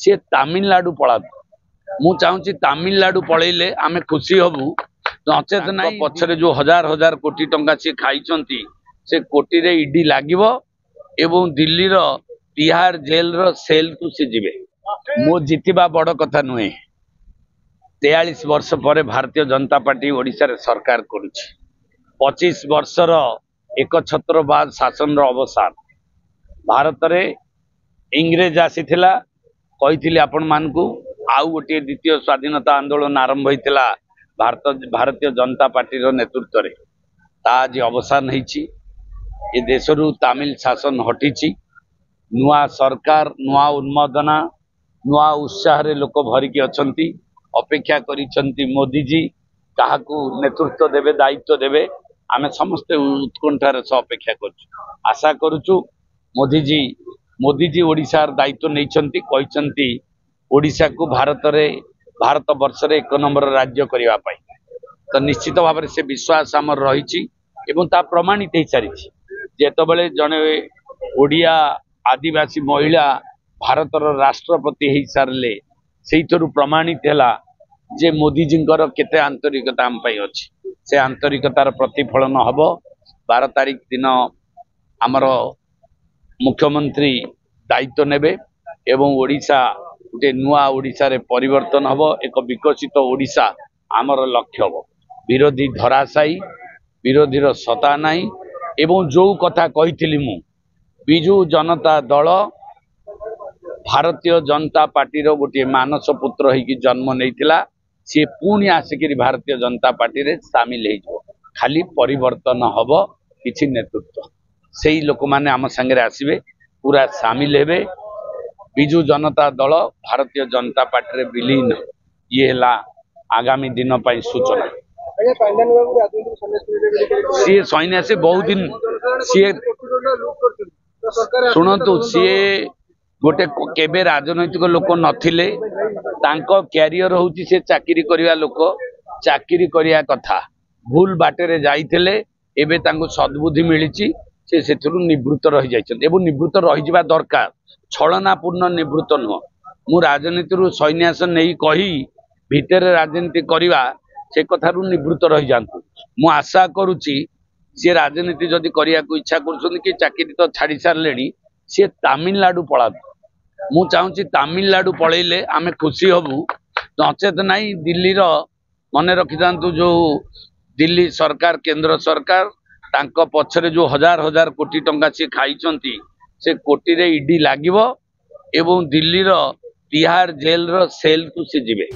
सी तमिलनाडु पड़ा मु चाहूँगी तमिलनाडु पलैले आम खुशी हबू नचेत ना पछरे जो हजार हजार कोटी टंका सी खाई से कोटी रे ईडी लागिवो एवं दिल्ली रो तिहार जेल रो सेल को सी जीवे मो जितिबा बड़ कथा नुहे 43 वर्ष पर भारतीय जनता पार्टी ओडिशा रे सरकार करुछि 25 वर्षर एक छत्रवाद शासन रो अवसान भारत रे इंग्रेज आसीथिला कही आपण मान को आउ गोटे द्वितीय स्वाधीनता आंदोलन आरंभ होता भारतीय जनता पार्टी रो नेतृत्व रे आज अवसान होइछि ए देशरू तमिल शासन हटिछि नुआ सरकार नुआ उन्मोदना नुआ उत्साह रे लोक भरिकी अछंती अपेक्षा करिसंती मोदी जी काहाकू नेतृत्व देवे दायित्व देवे आमे समस्त उत्कंठार सह अपेक्षा करछु आशा करूछु मोदी जी ओडिशार दायित्व नैछंती कहिसंती ओडिशा को भारत वर्ष रे 1 नंबर राज्य करिवा पाई तो निश्चित भाव से विश्वास आमर रही एवं ता प्रमाणित हो सारी जेतबेले जने ओडिया आदिवासी महिला भारतर राष्ट्रपति हो सारे से प्रमाणित है जे मोदी जी केते आंतरिकता आम पाई अछि से आंतरिकतार प्रतिफलन हब 12 तारिख दिन आमर मुख्यमंत्री दायित्व नेबे एवं ओडिशा गोटे नुआ ओडिशा रे परिवर्तन हब एक विकसित ओडिशा आमर लक्ष्य हब विरोधी धराशायी विरोधीर सत्ता नाही एवं जो कथा कही मु बिजु जनता दल भारतीय जनता पार्टी रो गोटे मानस पुत्र होगी जन्म नहीं सी पुणी आसिक भारतीय जनता पार्टी रे सामिल हो खाली परिवर्तन हब किछि नेतृत्व से ही लोक माने आम संगे आसबे पूरा सामिल हेबे बिजु जनता दल भारतीय जनता पार्टी रे विलीन ये है आगामी दिन पर सूचना सी सन्यासी बहुत दिन सी शुणु सी गोटे केबे राजनैतिक लोक नथिले तांको कैरियर होउची से चाकरी करिया लोक चाकरी करिया कथा भूल बाटेरे जाइथिले एबे तांको सद्बुद्धि मिलिची से सेथुरु निवृत्त रहि जाइछन एबो निवृत्त रहि जिबा दरकार छलनापूर्ण निवृत्त नुह मु राजनीति रु सन्यास नहीं कही भितर राजनीति करिवा से कथारु निवृत्त रहि जांतु मु आशा करूची से राजनीति जदि करिया को इच्छा करछन कि चाकरी तो छाड़ी सारलेनी से तमिलनाडु पड़ा मु चाहूँगी तमिलनाडु पलैले आम खुशी हबू नचेत ना दिल्ली रो मन रखी था जो दिल्ली सरकार केंद्र सरकार तांको पछरे जो हजार हजार कोटी टंका सी खाई से कोटी रे ईडी लागिवो एवं दिल्ली रो तिहार जेल रो सेल को सी जीवे।